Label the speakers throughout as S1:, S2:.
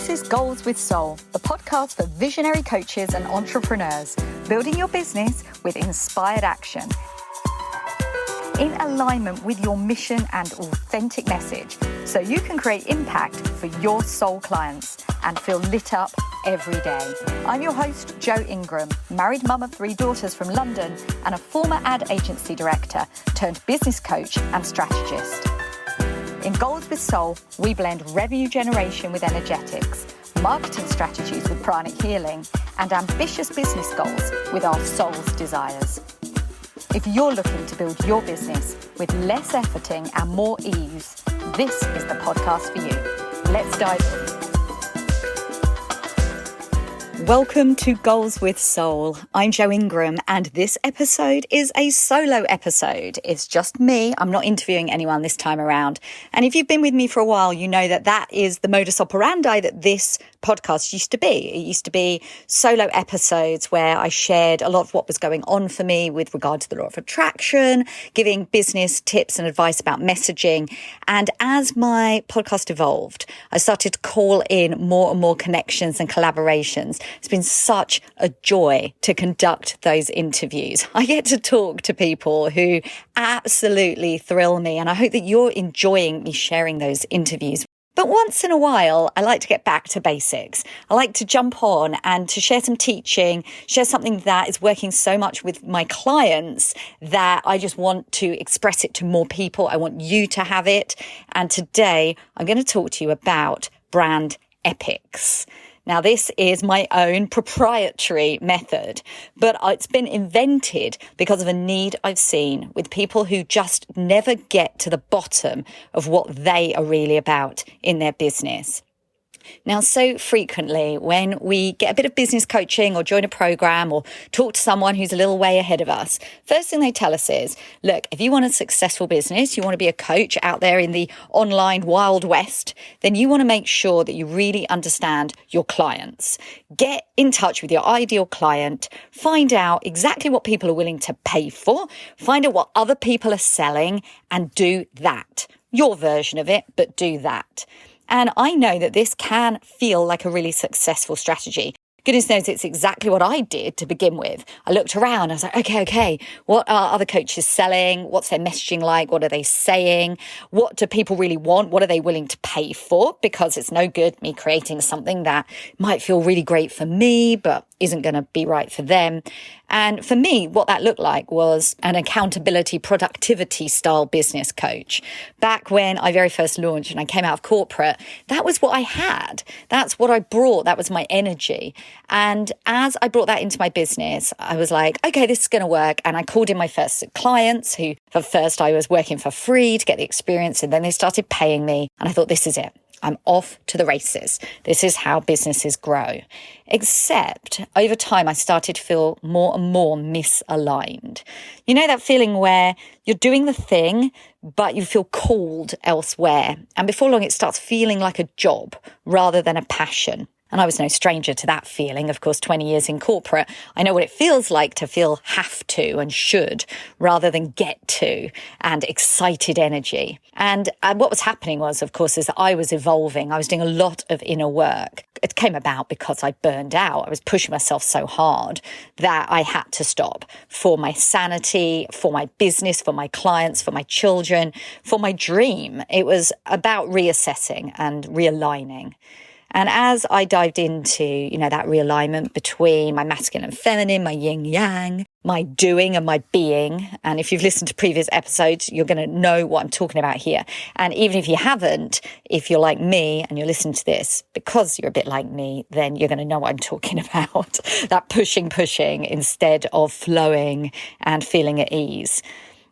S1: This is Goals with Soul, the podcast for visionary coaches and entrepreneurs, building your business with inspired action. In alignment with your mission and authentic message, so you can create impact for your soul clients and feel lit up every day. I'm your host, Jo Ingram, married mum of 3 daughters from London and a former ad agency director turned business coach and strategist. In Goals with Soul, we blend revenue generation with energetics, marketing strategies with pranic healing, and ambitious business goals with our soul's desires. If you're looking to build your business with less efforting and more ease, this is the podcast for you. Let's dive in. Welcome to Goals with Soul. I'm Jo Ingram, and this episode is a solo episode. It's just me. I'm not interviewing anyone this time around. And if you've been with me for a while, you know that that is the modus operandi that this podcast used to be. It used to be solo episodes where I shared a lot of what was going on for me with regard to the law of attraction, giving business tips and advice about messaging. And as my podcast evolved, I started to call in more and more connections and collaborations. It's been such a joy to conduct those interviews. I get to talk to people who absolutely thrill me, and I hope that you're enjoying me sharing those interviews. But once in a while, I like to get back to basics. I like to jump on and to share some teaching, share something that is working so much with my clients that I just want to express it to more people. I want you to have it. And today I'm going to talk to you about brand epics. Now, this is my own proprietary method, but it's been invented because of a need I've seen with people who just never get to the bottom of what they are really about in their business. Now, so frequently when we get a bit of business coaching or join a program or talk to someone who's a little way ahead of us, first thing they tell us is, look, if you want a successful business, you want to be a coach out there in the online Wild West, then you want to make sure that you really understand your clients. Get in touch with your ideal client, find out exactly what people are willing to pay for, find out what other people are selling, and do that. Your version of it, but do that. And I know that this can feel like a really successful strategy. Goodness knows it's exactly what I did to begin with. I looked around, I was like, okay, what are other coaches selling? What's their messaging like? What are they saying? What do people really want? What are they willing to pay for? Because it's no good me creating something that might feel really great for me, but isn't going to be right for them. And for me, what that looked like was an accountability, productivity style business coach. Back when I very first launched and I came out of corporate, that was what I had. That's what I brought. That was my energy. And as I brought that into my business, I was like, okay, this is going to work. And I called in my first clients who, for first, I was working for free to get the experience. And then they started paying me. And I thought, this is it. I'm off to the races. This is how businesses grow. Except over time, I started to feel more and more misaligned. You know that feeling where you're doing the thing, but you feel called elsewhere. And before long, it starts feeling like a job rather than a passion. And I was no stranger to that feeling. Of course, 20 years in corporate, I know what it feels like to feel have to and should rather than get to, and excited energy. And what was happening was, of course, is that I was evolving. I was doing a lot of inner work. It came about because I burned out. I was pushing myself so hard that I had to stop for my sanity, for my business, for my clients, for my children, for my dream. It was about reassessing and realigning. And as I dived into, that realignment between my masculine and feminine, my yin yang, my doing and my being, and if you've listened to previous episodes, you're going to know what I'm talking about here. And even if you haven't, if you're like me and you're listening to this because you're a bit like me, then you're going to know what I'm talking about. That pushing instead of flowing and feeling at ease.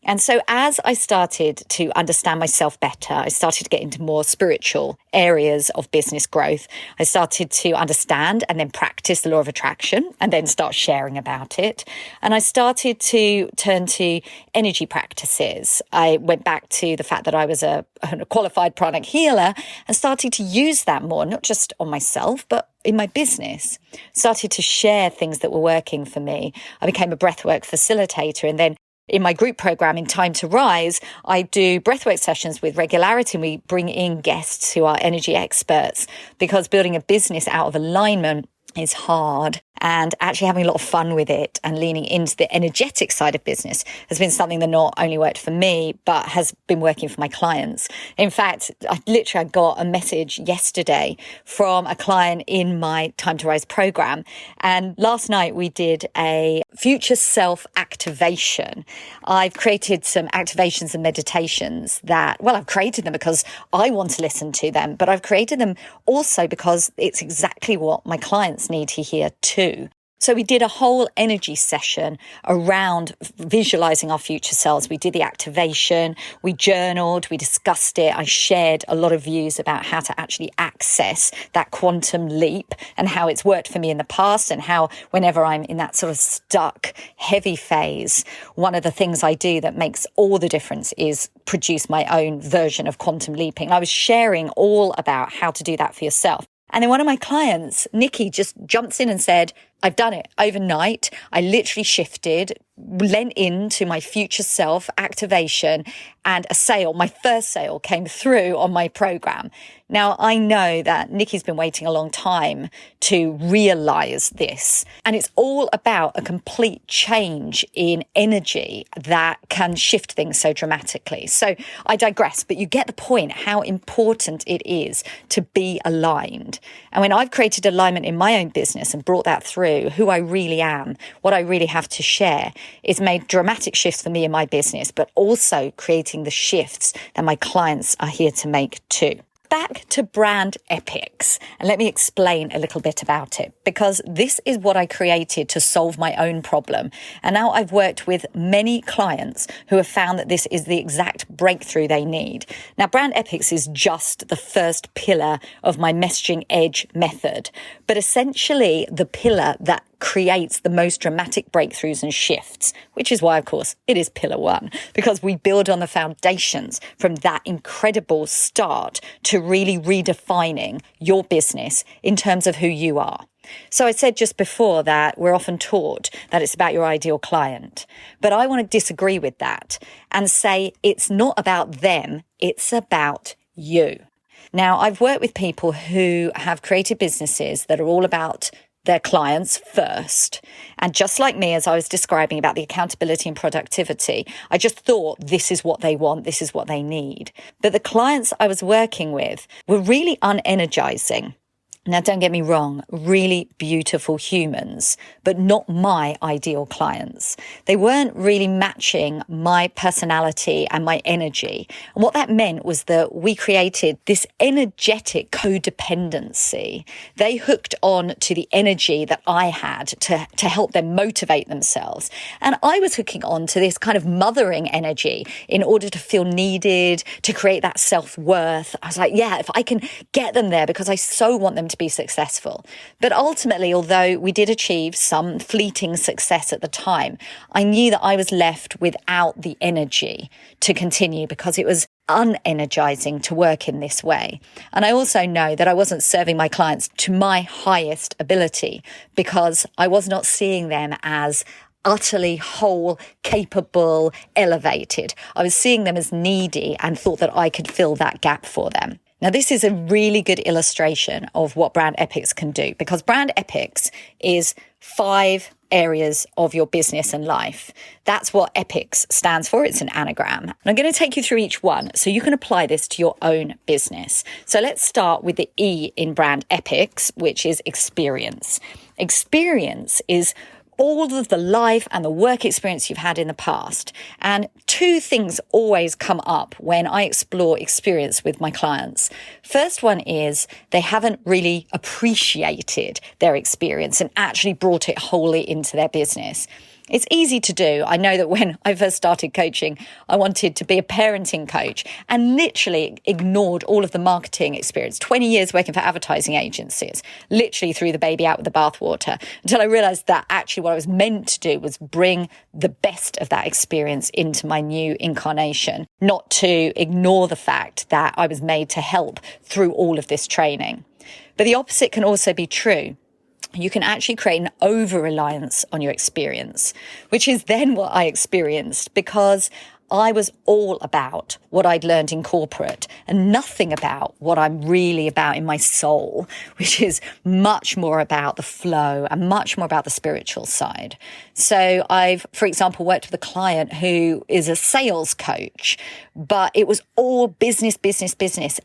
S1: And so as I started to understand myself better, I started to get into more spiritual areas of business growth. I started to understand and then practice the law of attraction and then start sharing about it. And I started to turn to energy practices. I went back to the fact that I was a qualified pranic healer and started to use that more, not just on myself, but in my business. Started to share things that were working for me. I became a breathwork facilitator, and then in my group program in Time to Rise, I do breathwork sessions with regularity, and we bring in guests who are energy experts, because building a business out of alignment is hard, and actually having a lot of fun with it and leaning into the energetic side of business has been something that not only worked for me, but has been working for my clients. In fact, I got a message yesterday from a client in my Time to Rise program. And last night we did a future self activation. I've created some activations and meditations I've created them because I want to listen to them, but I've created them also because it's exactly what my clients need to hear too. So we did a whole energy session around visualizing our future selves. We did the activation, we journaled, we discussed it. I shared a lot of views about how to actually access that quantum leap and how it's worked for me in the past, and how whenever I'm in that sort of stuck, heavy phase, one of the things I do that makes all the difference is produce my own version of quantum leaping. I was sharing all about how to do that for yourself. And then one of my clients, Nikki, just jumps in and said, I've done it overnight. I literally shifted, lent into my future self activation, and my first sale came through on my program. Now, I know that Nikki's been waiting a long time to realize this, and it's all about a complete change in energy that can shift things so dramatically. So I digress, but you get the point how important it is to be aligned. And when I've created alignment in my own business and brought that through, who I really am, what I really have to share, it's made dramatic shifts for me in my business, but also creating the shifts that my clients are here to make too. Back to brand epics, and let me explain a little bit about it, because this is what I created to solve my own problem. And now I've worked with many clients who have found that this is the exact breakthrough they need. Now, brand epics is just the first pillar of my messaging edge method, but essentially the pillar that creates the most dramatic breakthroughs and shifts, which is why, of course, it is pillar one, because we build on the foundations from that incredible start to really redefining your business in terms of who you are. So I said just before that we're often taught that it's about your ideal client, but I want to disagree with that and say it's not about them, it's about you. Now, I've worked with people who have created businesses that are all about their clients first. And just like me, as I was describing about the accountability and productivity, I just thought this is what they want, this is what they need. But the clients I was working with were really unenergizing. Now, don't get me wrong, really beautiful humans, but not my ideal clients. They weren't really matching my personality and my energy. And what that meant was that we created this energetic codependency. They hooked on to the energy that I had to help them motivate themselves. And I was hooking on to this kind of mothering energy in order to feel needed, to create that self-worth. I was like, yeah, if I can get them there, because I so want them to be successful. But ultimately, although we did achieve some fleeting success at the time, I knew that I was left without the energy to continue, because it was unenergizing to work in this way. And I also know that I wasn't serving my clients to my highest ability, because I was not seeing them as utterly whole, capable, elevated. I was seeing them as needy and thought that I could fill that gap for them. Now, this is a really good illustration of what brand epics can do, because brand epics is 5 areas of your business and life. That's what epics stands for. It's an anagram. And I'm going to take you through each one so you can apply this to your own business. So let's start with the E in brand epics, which is experience. Experience is all of the life and the work experience you've had in the past. And 2 things always come up when I explore experience with my clients. First one is they haven't really appreciated their experience and actually brought it wholly into their business. It's easy to do. I know that when I first started coaching, I wanted to be a parenting coach and literally ignored all of the marketing experience, 20 years working for advertising agencies, literally threw the baby out with the bathwater, until I realized that actually what I was meant to do was bring the best of that experience into my new incarnation, not to ignore the fact that I was made to help through all of this training. But the opposite can also be true. you can actually create an over-reliance on your experience, which is then what I experienced, because I was all about what I'd learned in corporate and nothing about what I'm really about in my soul, which is much more about the flow and much more about the spiritual side. So I've, for example, worked with a client who is a sales coach, but it was all business.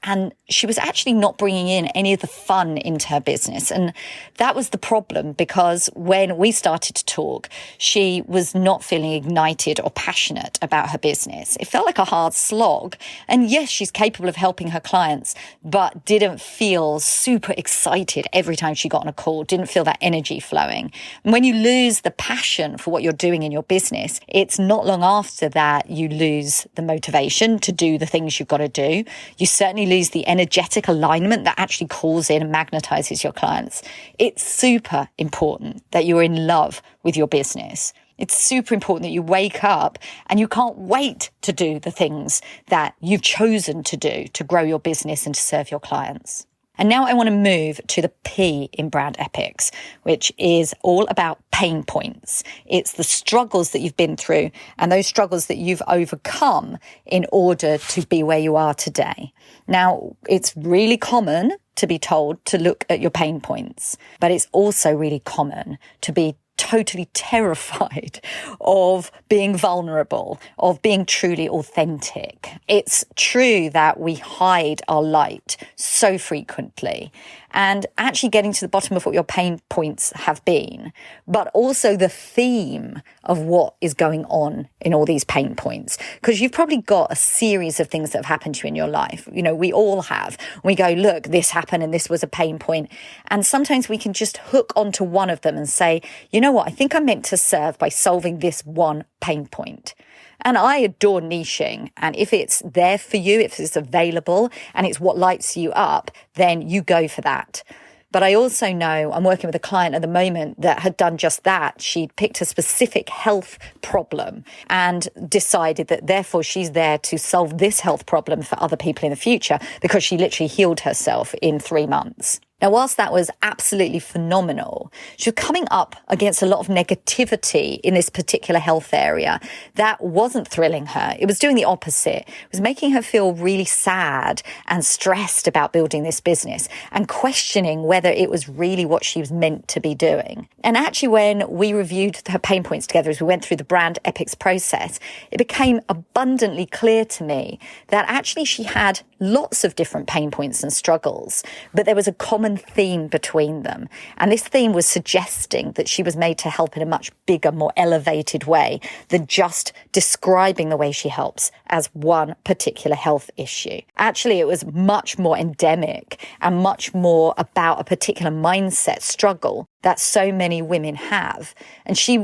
S1: And she was actually not bringing in any of the fun into her business. And that was the problem, because when we started to talk, she was not feeling ignited or passionate about her business. It felt like a hard slog. And yes, she's capable of helping her clients, but didn't feel super excited every time she got on a call, didn't feel that energy flowing. And when you lose the passion for what you're doing in your business, it's not long after that you lose the motivation to do the things you've got to do. You certainly lose the energetic alignment that actually calls in and magnetizes your clients. It's super important that you're in love with your business. It's super important that you wake up and you can't wait to do the things that you've chosen to do to grow your business and to serve your clients. And now I want to move to the P in brand epics, which is all about pain points. It's the struggles that you've been through and those struggles that you've overcome in order to be where you are today. Now, it's really common to be told to look at your pain points, but it's also really common to be totally terrified of being vulnerable, of being truly authentic. It's true that we hide our light so frequently, and actually getting to the bottom of what your pain points have been, but also the theme of what is going on in all these pain points. Because you've probably got a series of things that have happened to you in your life. You know, we all have. We go, look, this happened and this was a pain point. And sometimes we can just hook onto one of them and say, you know what, I think I'm meant to serve by solving this one pain point. And I adore niching. And if it's there for you, if it's available and it's what lights you up, then you go for that. But I also know I'm working with a client at the moment that had done just that. She picked a specific health problem and decided that therefore she's there to solve this health problem for other people in the future, because she literally healed herself in 3 months. Now, whilst that was absolutely phenomenal, she was coming up against a lot of negativity in this particular health area that wasn't thrilling her. It was doing the opposite. It was making her feel really sad and stressed about building this business and questioning whether it was really what she was meant to be doing. And actually, when we reviewed her pain points together as we went through the brand epics process, it became abundantly clear to me that actually she had lots of different pain points and struggles, but there was a common theme between them. And this theme was suggesting that she was made to help in a much bigger, more elevated way than just describing the way she helps as one particular health issue. Actually, it was much more endemic and much more about a particular mindset struggle that so many women have. And she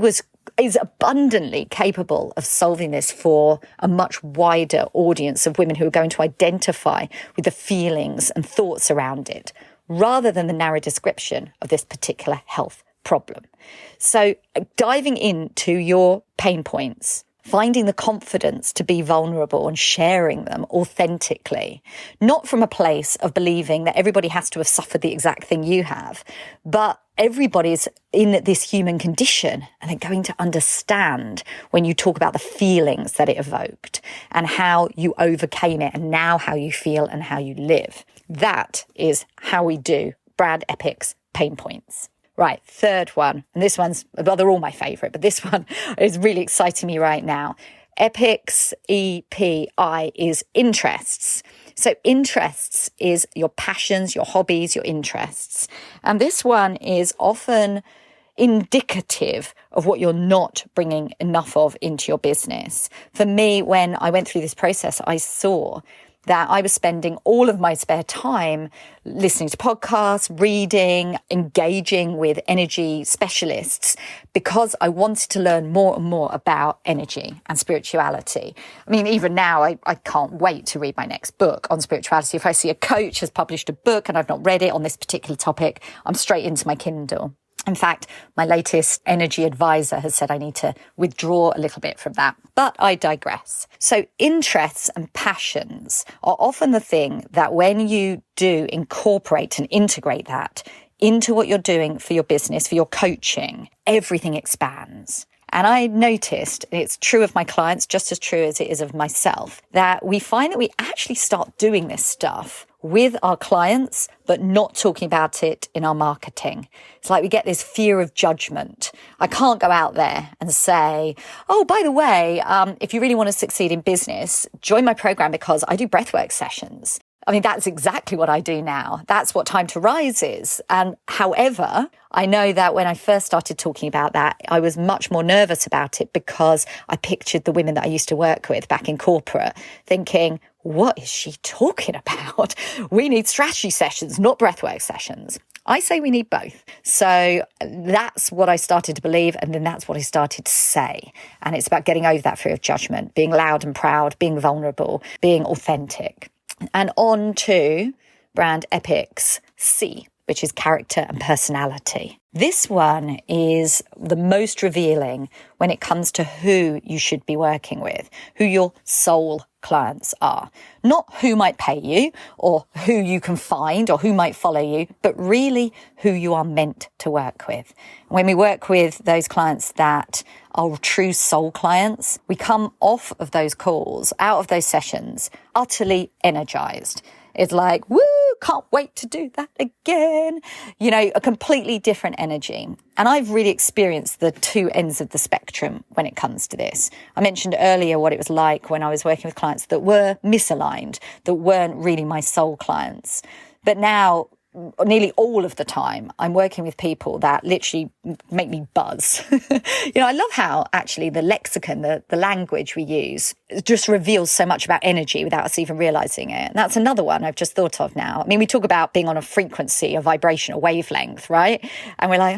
S1: is abundantly capable of solving this for a much wider audience of women who are going to identify with the feelings and thoughts around it, rather than the narrow description of this particular health problem. So diving into your pain points, finding the confidence to be vulnerable and sharing them authentically, not from a place of believing that everybody has to have suffered the exact thing you have, but everybody's in this human condition and they're going to understand when you talk about the feelings that it evoked and how you overcame it and now how you feel and how you live. That is how we do brand epics pain points. Right, third one, and this one's, well, they're all my favourite, but this one is really exciting me right now. Epics, EPI, is interests. So interests is your passions, your hobbies, your interests. And this one is often indicative of what you're not bringing enough of into your business. For me, when I went through this process, I saw that I was spending all of my spare time listening to podcasts, reading, engaging with energy specialists, because I wanted to learn more and more about energy and spirituality. I mean, even now, I can't wait to read my next book on spirituality. If I see a coach has published a book and I've not read it on this particular topic, I'm straight into my Kindle. In fact, my latest energy advisor has said I need to withdraw a little bit from that, but I digress. So interests and passions are often the thing that when you do incorporate and integrate that into what you're doing for your business, for your coaching, everything expands. And I noticed, it's true of my clients, just as true as it is of myself, that we find that we actually start doing this stuff with our clients, but not talking about it in our marketing. It's like we get this fear of judgment. I can't go out there and say, oh, by the way, if you really want to succeed in business, join my program because I do breathwork sessions. I mean, that's exactly what I do now. That's what Time to Rise is. And however, I know that when I first started talking about that, I was much more nervous about it because I pictured the women that I used to work with back in corporate thinking, what is she talking about? We need strategy sessions, not breathwork sessions. I say we need both. So that's what I started to believe. And then that's what I started to say. And it's about getting over that fear of judgment, being loud and proud, being vulnerable, being authentic. And on to Brand Epic's C, which is character and personality. This one is the most revealing when it comes to who you should be working with, who your soul clients are. Not who might pay you or who you can find or who might follow you, but really who you are meant to work with. When we work with those clients that are true soul clients, we come off of those calls, out of those sessions, utterly energized. It's like, woo, can't wait to do that again. You know, a completely different energy. And I've really experienced the two ends of the spectrum when it comes to this. I mentioned earlier what it was like when I was working with clients that were misaligned, that weren't really my soul clients. But now, nearly all of the time, I'm working with people that literally make me buzz. I love how actually the lexicon, the language we use just reveals so much about energy without us even realizing it. And that's another one I've just thought of now. I mean, we talk about being on a frequency, a vibration, a wavelength, right? And we're like,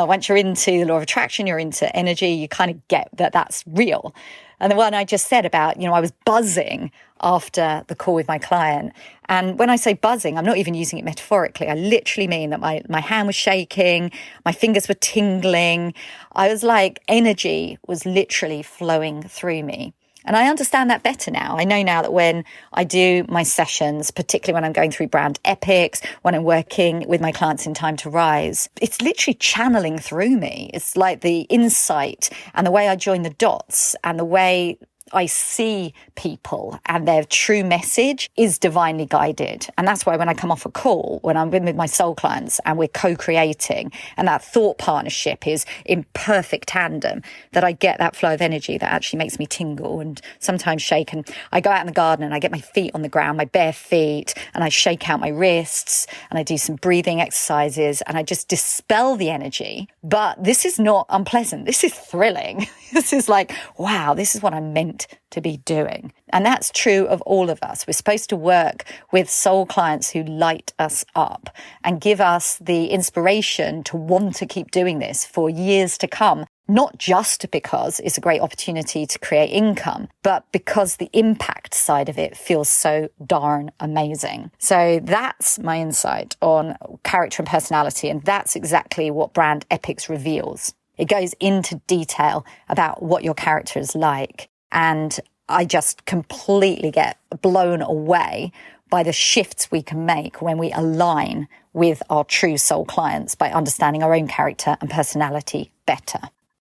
S1: once you're into the law of attraction, you're into energy, you kind of get that that's real. And the one I just said about, I was buzzing after the call with my client. And when I say buzzing, I'm not even using it metaphorically. I literally mean that my hand was shaking, my fingers were tingling. I was like, energy was literally flowing through me. And I understand that better now. I know now that when I do my sessions, particularly when I'm going through brand epics, when I'm working with my clients in Time to Rise, it's literally channeling through me. It's like the insight and the way I join the dots and the way I see people and their true message is divinely guided. And that's why when I come off a call, when I'm with my soul clients and we're co-creating and that thought partnership is in perfect tandem, that I get that flow of energy that actually makes me tingle and sometimes shake. And I go out in the garden and I get my feet on the ground, my bare feet, and I shake out my wrists and I do some breathing exercises and I just dispel the energy. But this is not unpleasant. This is thrilling. This is like, wow, this is what I'm meant to be doing. And that's true of all of us. We're supposed to work with soul clients who light us up and give us the inspiration to want to keep doing this for years to come, not just because it's a great opportunity to create income, but because the impact side of it feels so darn amazing. So that's my insight on character and personality. And that's exactly what Brand Epics reveals. It goes into detail about what your character is like. And I just completely get blown away by the shifts we can make when we align with our true soul clients by understanding our own character and personality better.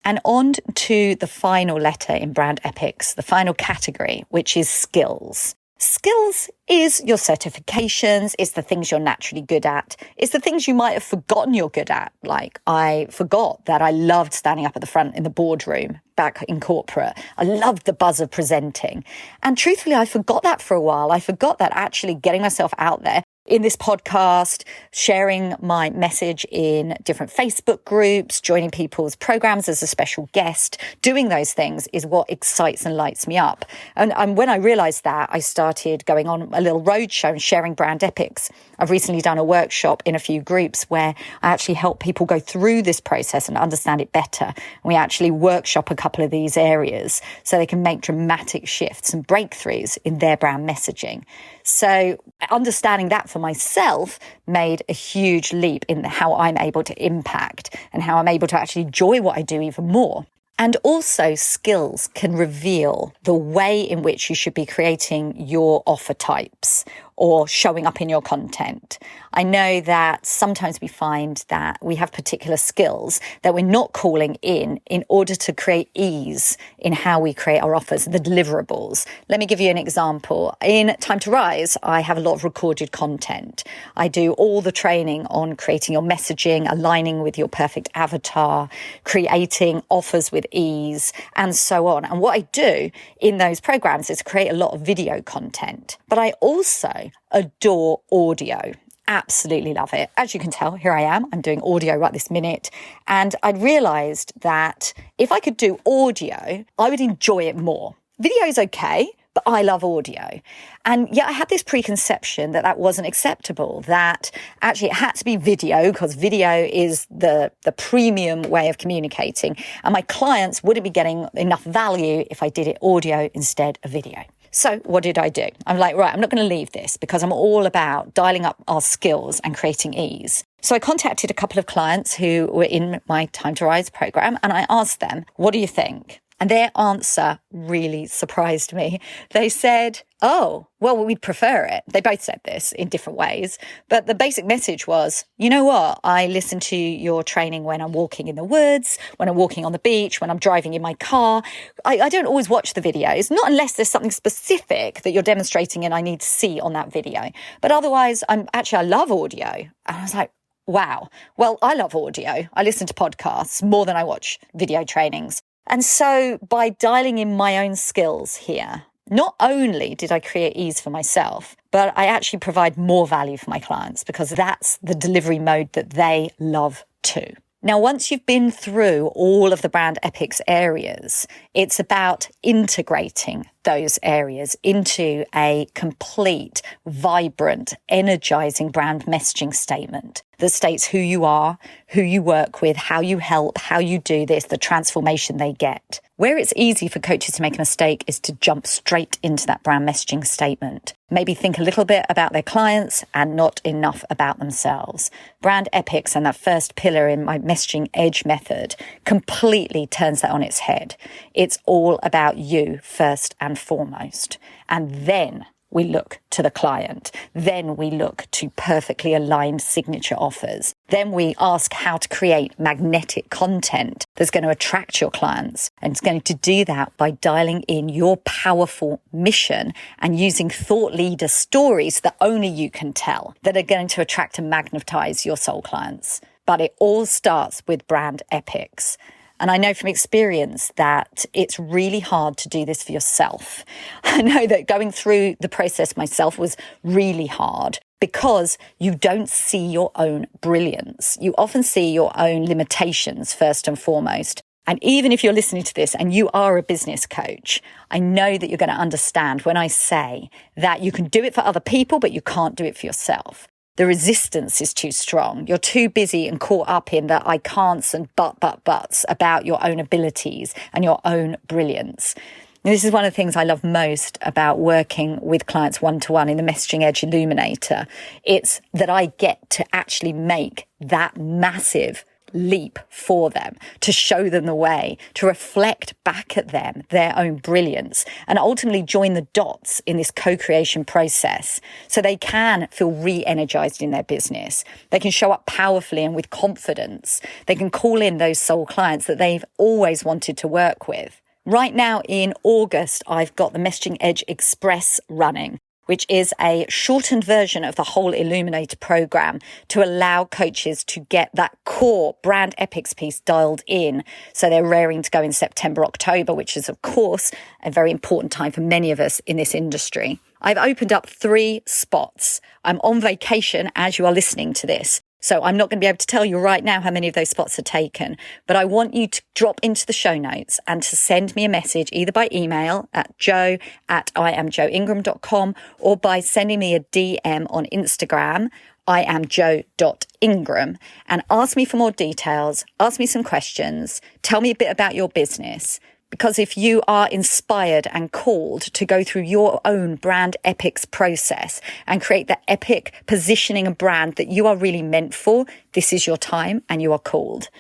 S1: And on to the final letter in Brand Epics, the final category, which is skills. Skills is your certifications, it's the things you're naturally good at, it's the things you might have forgotten you're good at. Like I forgot that I loved standing up at the front in the boardroom back in corporate. I loved the buzz of presenting. And truthfully, I forgot that for a while. I forgot that actually getting myself out there in this podcast, sharing my message in different Facebook groups, joining people's programs as a special guest, doing those things is what excites and lights me up. And when I realized that, I started going on a little roadshow and sharing brand epics. I've recently done a workshop in a few groups where I actually help people go through this process and understand it better. And we actually workshop a couple of these areas so they can make dramatic shifts and breakthroughs in their brand messaging. So understanding that for myself made a huge leap in how I'm able to impact and how I'm able to actually enjoy what I do even more. And also skills can reveal the way in which you should be creating your offer types or showing up in your content. I know that sometimes we find that we have particular skills that we're not calling in order to create ease in how we create our offers, the deliverables. Let me give you an example. In Time to Rise, I have a lot of recorded content. I do all the training on creating your messaging, aligning with your perfect avatar, creating offers with ease, and so on. And what I do in those programs is create a lot of video content. But I also adore audio. Absolutely love it. As you can tell, here I am. I'm doing audio right this minute. And I realized that if I could do audio, I would enjoy it more. Video is okay, but I love audio. And yet I had this preconception that wasn't acceptable, that actually it had to be video because video is the premium way of communicating. And my clients wouldn't be getting enough value if I did it audio instead of video. So what did I do? I'm like, right, I'm not going to leave this because I'm all about dialing up our skills and creating ease. So I contacted a couple of clients who were in my Time to Rise program and I asked them, what do you think? And their answer really surprised me. They said, oh, well, we'd prefer it. They both said this in different ways. But the basic message was, you know what? I listen to your training when I'm walking in the woods, when I'm walking on the beach, when I'm driving in my car. I don't always watch the videos, not unless there's something specific that you're demonstrating and I need to see on that video. But otherwise, I love audio. And I was like, wow. Well, I love audio. I listen to podcasts more than I watch video trainings. And so by dialing in my own skills here, not only did I create ease for myself, but I actually provide more value for my clients because that's the delivery mode that they love too. Now, once you've been through all of the brand epics areas, it's about integrating those areas into a complete, vibrant, energizing brand messaging statement that states who you are, who you work with, how you help, how you do this, the transformation they get. Where it's easy for coaches to make a mistake is to jump straight into that brand messaging statement. Maybe think a little bit about their clients and not enough about themselves. Brand epics and that first pillar in my messaging edge method completely turns that on its head. It's all about you first and foremost. And then we look to the client. Then we look to perfectly aligned signature offers. Then we ask how to create magnetic content that's going to attract your clients. And it's going to do that by dialing in your powerful mission and using thought leader stories that only you can tell that are going to attract and magnetize your soul clients. But it all starts with brand epics. And I know from experience that it's really hard to do this for yourself. I know that going through the process myself was really hard because you don't see your own brilliance. You often see your own limitations first and foremost. And even if you're listening to this and you are a business coach, I know that you're going to understand when I say that you can do it for other people, but you can't do it for yourself. The resistance is too strong. You're too busy and caught up in the I can'ts and buts about your own abilities and your own brilliance. And this is one of the things I love most about working with clients one-to-one in the Messaging Edge Illuminator. It's that I get to actually make that massive leap for them, to show them the way, to reflect back at them their own brilliance, and ultimately join the dots in this co-creation process so they can feel re-energized in their business. They can show up powerfully and with confidence. They can call in those soul clients that they've always wanted to work with. Right now in August, I've got the Messaging Edge Express running, which is a shortened version of the whole Illuminator program to allow coaches to get that core brand epics piece dialed in. So they're raring to go in September, October, which is, of course, a very important time for many of us in this industry. I've opened up 3 spots. I'm on vacation as you are listening to this. So I'm not going to be able to tell you right now how many of those spots are taken, but I want you to drop into the show notes and to send me a message either by email at joe@iamjoeingram.com or by sending me a DM on Instagram, iamjoe.ingram, and ask me for more details, ask me some questions, tell me a bit about your business. Because if you are inspired and called to go through your own brand epics process and create the epic positioning and brand that you are really meant for, this is your time and you are called.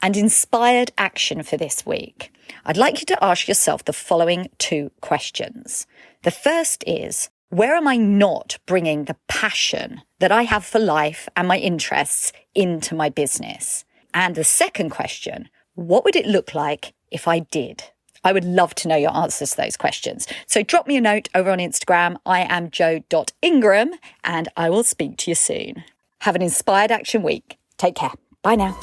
S1: And inspired action for this week. I'd like you to ask yourself the following 2 questions. The first is, where am I not bringing the passion that I have for life and my interests into my business? And the second question, what would it look like if I did? I would love to know your answers to those questions. So drop me a note over on Instagram. I am jo.ingram, and I will speak to you soon. Have an inspired action week. Take care. Bye now.